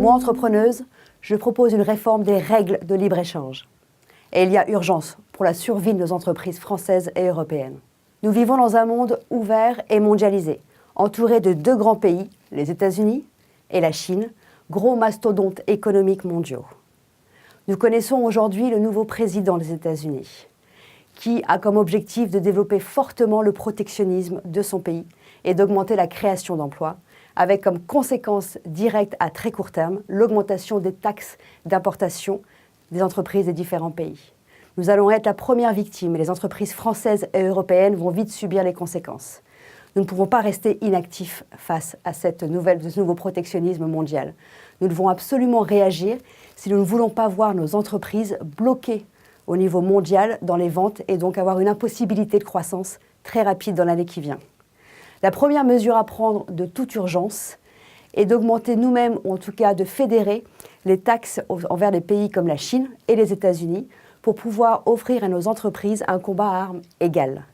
Moi, entrepreneuse, je propose une réforme des règles de libre-échange. Et il y a urgence pour la survie de nos entreprises françaises et européennes. Nous vivons dans un monde ouvert et mondialisé, entouré de deux grands pays, les États-Unis et la Chine, gros mastodontes économiques mondiaux. Nous connaissons aujourd'hui le nouveau président des États-Unis, qui a comme objectif de développer fortement le protectionnisme de son pays et d'augmenter la création d'emplois, avec comme conséquence directe à très court terme l'augmentation des taxes d'importation des entreprises des différents pays. Nous allons être la première victime et les entreprises françaises et européennes vont vite subir les conséquences. Nous ne pouvons pas rester inactifs face à ce nouveau protectionnisme mondial. Nous devons absolument réagir si nous ne voulons pas voir nos entreprises bloquées au niveau mondial dans les ventes et donc avoir une impossibilité de croissance très rapide dans l'année qui vient. La première mesure à prendre de toute urgence est d'augmenter nous-mêmes, ou en tout cas de fédérer les taxes envers des pays comme la Chine et les États-Unis pour pouvoir offrir à nos entreprises un combat à armes égales.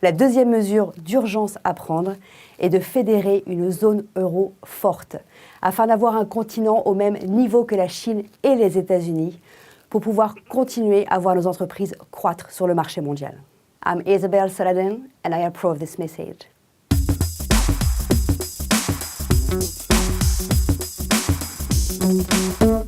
La deuxième mesure d'urgence à prendre est de fédérer une zone euro forte afin d'avoir un continent au même niveau que la Chine et les États-Unis pour pouvoir continuer à voir nos entreprises croître sur le marché mondial. I'm Isabelle Saladin and I approve this message. Thank you.